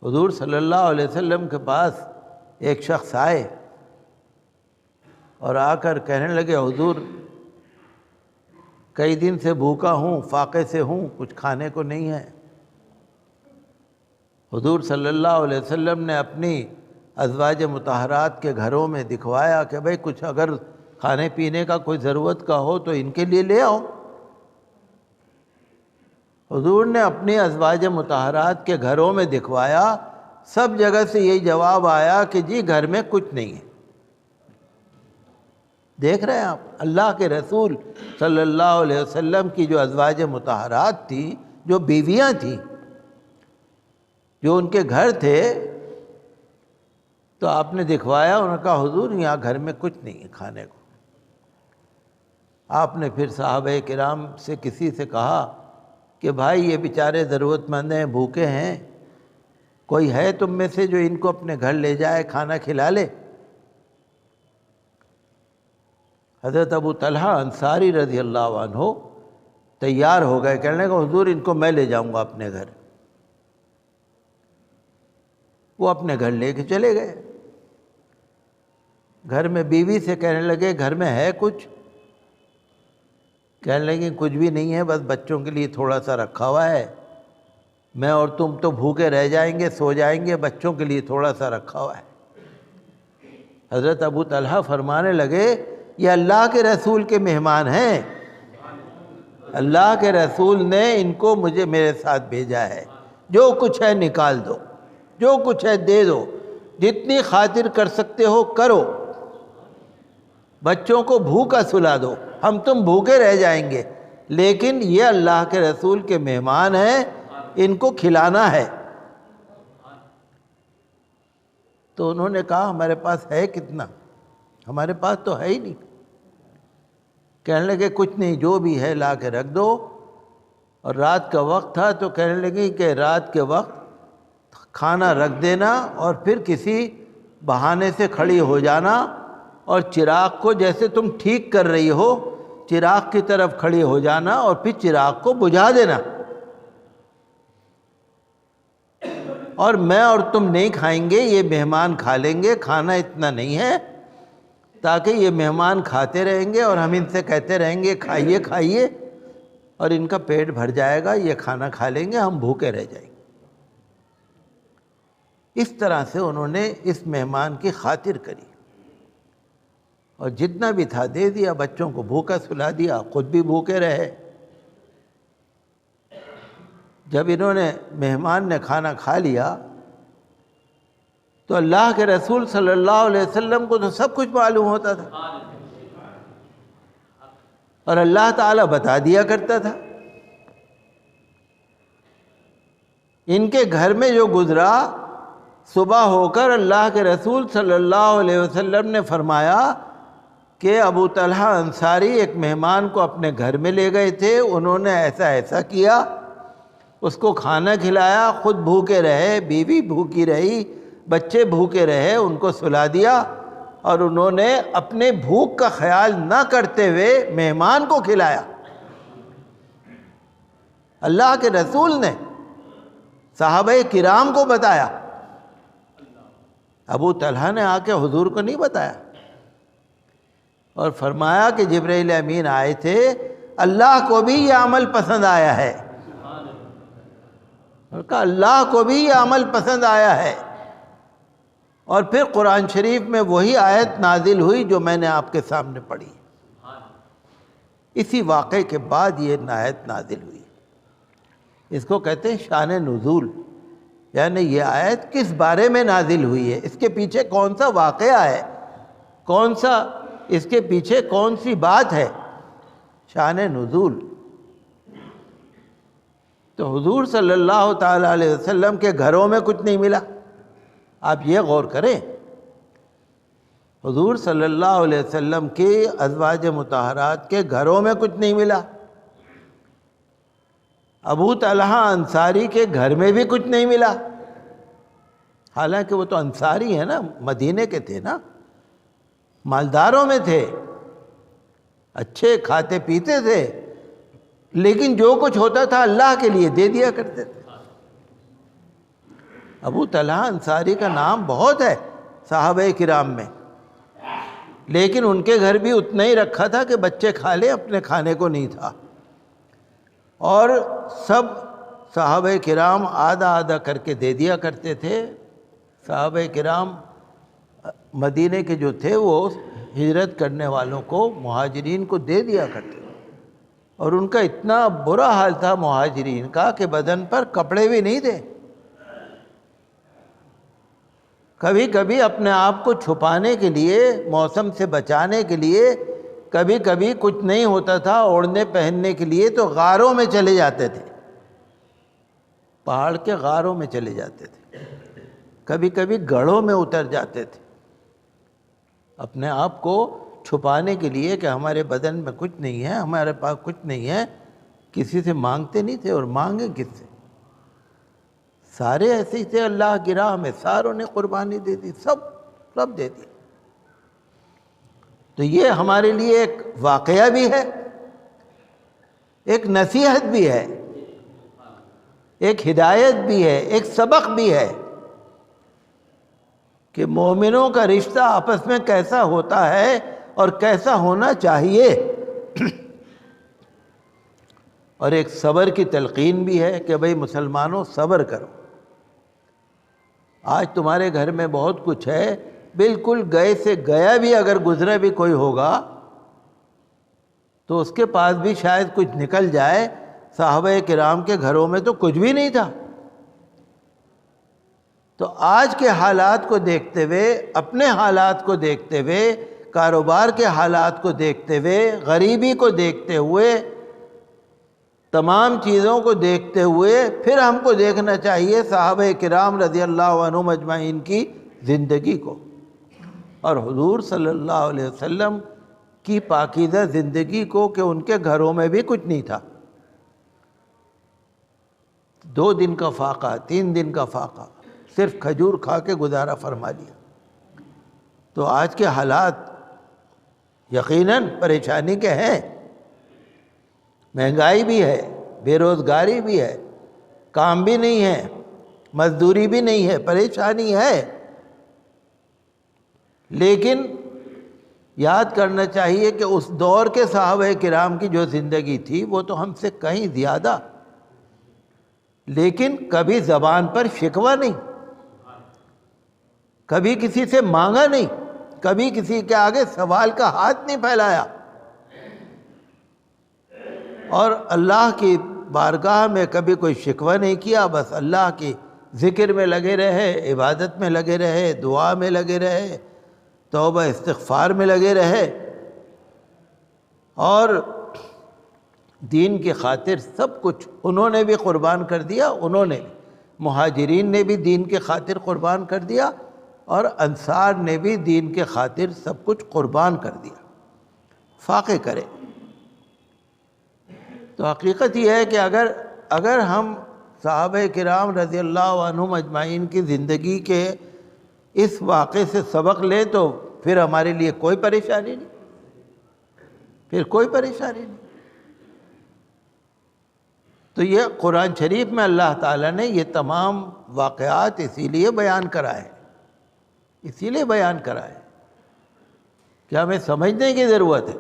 حضور صلی اللہ علیہ وسلم کے پاس ایک شخص آئے اور آ کر کہنے لگے حضور کئی دن سے بھوکا ہوں، فاقے سے ہوں، کچھ کھانے کو نہیں ہے۔ حضور صلی اللہ علیہ وسلم نے اپنی ازواج مطہرات کے گھروں میں دکھوایا کہ بھئی کچھ اگر کھانے پینے کا کوئی ضرورت کا ہو تو ان کے لیے لے آؤ۔ حضور نے اپنی ازواج مطہرات کے گھروں میں دکھوایا، سب جگہ سے یہی جواب آیا کہ جی گھر میں کچھ نہیں ہے۔ دیکھ رہے ہیں آپ، اللہ کے رسول صلی اللہ علیہ وسلم کی جو ازواج مطہرات تھیں، جو بیویاں تھیں، جو ان کے گھر تھے، تو آپ نے دکھوایا، انہوں نے کہا حضور یہاں گھر میں کچھ نہیں ہے کھانے کو۔ آپ نے پھر صحابہ کرام سے کسی سے کہا کہ بھائی یہ بیچارے ضرورت مند ہیں، بھوکے ہیں، کوئی ہے تم میں سے جو ان کو اپنے گھر لے جائے، کھانا کھلا لے؟ حضرت ابو طلحہ انصاری رضی اللہ عنہ تیار ہو گئے، کہنے لگے حضور ان کو میں لے جاؤں گا اپنے گھر۔ وہ اپنے گھر لے کے چلے گئے۔ گھر میں بیوی سے کہنے لگے گھر میں ہے کچھ؟ کہنے لگے کچھ بھی نہیں ہے، بس بچوں کے لیے تھوڑا سا رکھا ہوا ہے، میں اور تم تو بھوکے رہ جائیں گے، سو جائیں گے، بچوں کے لیے تھوڑا سا رکھا ہوا ہے۔ حضرت ابو طلحہ فرمانے لگے یہ اللہ کے رسول کے مہمان ہیں، اللہ کے رسول نے ان کو میرے ساتھ بھیجا ہے، جو کچھ ہے نکال دو، جو کچھ ہے دے دو، جتنی خاطر کر سکتے ہو کرو، بچوں کو بھوکا سلا دو، ہم تم بھوکے رہ جائیں گے، لیکن یہ اللہ کے رسول کے مہمان ہیں، ان کو کھلانا ہے۔ تو انہوں نے کہا ہمارے پاس ہے کتنا؟ ہمارے پاس تو ہے ہی نہیں۔ کہنے لگے کچھ نہیں، جو بھی ہے لا کے رکھ دو۔ اور رات کا وقت تھا تو کہنے لگے کہ رات کے وقت کھانا رکھ دینا اور پھر کسی بہانے سے کھڑی ہو جانا اور چراغ کو جیسے تم ٹھیک کر رہی ہو چراغ کی طرف کھڑی ہو جانا اور پھر چراغ کو بجھا دینا، اور میں اور تم نہیں کھائیں گے، یہ مہمان کھا لیں گے، کھانا اتنا نہیں ہے، تاکہ یہ مہمان کھاتے رہیں گے اور ہم ان سے کہتے رہیں گے کھائیے کھائیے، اور ان کا پیٹ بھر جائے گا، یہ کھانا کھا لیں گے، ہم بھوکے رہ جائیں گے۔ اس طرح سے انہوں نے اس مہمان کی خاطر کری اور جتنا بھی تھا دے دیا، بچوں کو بھوکا سلا دیا، خود بھی بھوکے رہے۔ جب انہوں نے مہمان نے کھانا کھا لیا تو اللہ کے رسول صلی اللہ علیہ وسلم کو تو سب کچھ معلوم ہوتا تھا اور اللہ تعالیٰ بتا دیا کرتا تھا۔ ان کے گھر میں جو گزرا، صبح ہو کر اللہ کے رسول صلی اللہ علیہ وسلم نے فرمایا کہ ابو طلحہ انصاری ایک مہمان کو اپنے گھر میں لے گئے تھے، انہوں نے ایسا ایسا کیا، اس کو کھانا کھلایا، خود بھوکے رہے، بیوی بھوکی رہی، بچے بھوکے رہے، ان کو سلا دیا، اور انہوں نے اپنے بھوک کا خیال نہ کرتے ہوئے مہمان کو کھلایا۔ اللہ کے رسول نے صحابہ کرام کو بتایا، ابو طلحہ نے آ کے حضور کو نہیں بتایا، اور فرمایا کہ جبرائیل امین آئے تھے، اللہ کو بھی یہ عمل پسند آیا ہے، اور کہا اللہ کو بھی یہ عمل پسند آیا ہے۔ اور پھر قرآن شریف میں وہی آیت نازل ہوئی جو میں نے آپ کے سامنے پڑھی، اسی واقعے کے بعد یہ آیت نازل ہوئی۔ اس کو کہتے ہیں شان نزول، یعنی یہ آیت کس بارے میں نازل ہوئی ہے، اس کے پیچھے کون سا واقعہ ہے، کون سا اس کے پیچھے کون سی بات ہے، شان نزول۔ تو حضور صلی اللہ تعالی علیہ وسلم کے گھروں میں کچھ نہیں ملا۔ آپ یہ غور کریں، حضور صلی اللہ علیہ وسلم کی ازواج مطہرات کے گھروں میں کچھ نہیں ملا، ابو طلحہ انصاری کے گھر میں بھی کچھ نہیں ملا، حالانکہ وہ تو انصاری ہیں نا، مدینے کے تھے نا، مالداروں میں تھے، اچھے کھاتے پیتے تھے، لیکن جو کچھ ہوتا تھا اللہ کے لیے دے دیا کرتے تھے۔ ابو طلحہ انصاری کا نام بہت ہے صحابہ کرام میں، لیکن ان کے گھر بھی اتنا ہی رکھا تھا کہ بچے کھا لیں، اپنے کھانے کو نہیں تھا، اور سب صحابہ کرام آدھا آدھا کر کے دے دیا کرتے تھے۔ صحابہ کرام مدینے کے جو تھے وہ ہجرت کرنے والوں کو، مہاجرین کو دے دیا کرتے تھے، اور ان کا اتنا برا حال تھا مہاجرین کا کہ بدن پر کپڑے بھی نہیں تھے۔ کبھی کبھی اپنے آپ کو چھپانے کے لیے، موسم سے بچانے کے لیے، کبھی کبھی کچھ نہیں ہوتا تھا اوڑھنے پہننے کے لیے تو غاروں میں چلے جاتے تھے، پہاڑ کے غاروں میں چلے جاتے تھے، کبھی کبھی گڑھوں میں اتر جاتے تھے اپنے آپ کو چھپانے کے لیے کہ ہمارے بدن میں کچھ نہیں ہے، ہمارے پاس کچھ نہیں ہے۔ کسی سے مانگتے نہیں تھے، اور مانگیں کس سے؟ سارے ایسے ہی تھے اللہ کی راہ میں، ساروں نے قربانی دے دی، سب دے دی۔ تو یہ ہمارے لیے ایک واقعہ بھی ہے، ایک نصیحت بھی ہے، ایک ہدایت بھی ہے، ایک سبق بھی ہے کہ مومنوں کا رشتہ آپس میں کیسا ہوتا ہے اور کیسا ہونا چاہیے، اور ایک صبر کی تلقین بھی ہے کہ بھئی مسلمانوں صبر کرو۔ آج تمہارے گھر میں بہت کچھ ہے، بالکل گئے سے گیا بھی اگر گزرا بھی کوئی ہوگا تو اس کے پاس بھی شاید کچھ نکل جائے۔ صحابہ کرام کے گھروں میں تو کچھ بھی نہیں تھا۔ تو آج کے حالات کو دیکھتے ہوئے، اپنے حالات کو دیکھتے ہوئے، کاروبار کے حالات کو دیکھتے ہوئے، غریبی کو دیکھتے ہوئے، تمام چیزوں کو دیکھتے ہوئے، پھر ہم کو دیکھنا چاہیے صحابہ کرام رضی اللہ عنہم اجمعین کی زندگی کو، اور حضور صلی اللہ علیہ وسلم کی پاکیزہ زندگی کو کہ ان کے گھروں میں بھی کچھ نہیں تھا۔ 2 دن کا فاقہ، 3 دن کا فاقہ، صرف کھجور کھا کے گزارا فرما لیا۔ تو آج کے حالات یقیناً پریشانی کے ہیں، مہنگائی بھی ہے، بے روزگاری بھی ہے، کام بھی نہیں ہے، مزدوری بھی نہیں ہے، پریشانی ہے، لیکن یاد کرنا چاہیے کہ اس دور کے صحابہ کرام کی جو زندگی تھی وہ تو ہم سے کہیں زیادہ، لیکن کبھی زبان پر شکوہ نہیں، کبھی کسی سے مانگا نہیں، کبھی کسی کے آگے سوال کا ہاتھ نہیں پھیلایا، اور اللہ کی بارگاہ میں کبھی کوئی شکوہ نہیں کیا، بس اللہ کی ذکر میں لگے رہے، عبادت میں لگے رہے، دعا میں لگے رہے، توبہ استغفار میں لگے رہے، اور دین کی خاطر سب کچھ انہوں نے بھی قربان کر دیا، انہوں نے بھی، مہاجرین نے بھی دین کی خاطر قربان کر دیا، اور انصار نے بھی دین کے خاطر سب کچھ قربان کر دیا۔ فاقے کرے تو حقیقت یہ ہے کہ اگر ہم صحابہ کرام رضی اللہ عنہم اجمعین کی زندگی کے اس واقعے سے سبق لیں تو پھر ہمارے لیے کوئی پریشانی نہیں، پھر کوئی پریشانی نہیں۔ تو یہ قرآن شریف میں اللہ تعالیٰ نے یہ تمام واقعات اسی لیے بیان کرائے، اسی لیے بیان کرائے کہ ہمیں سمجھنے کی ضرورت ہے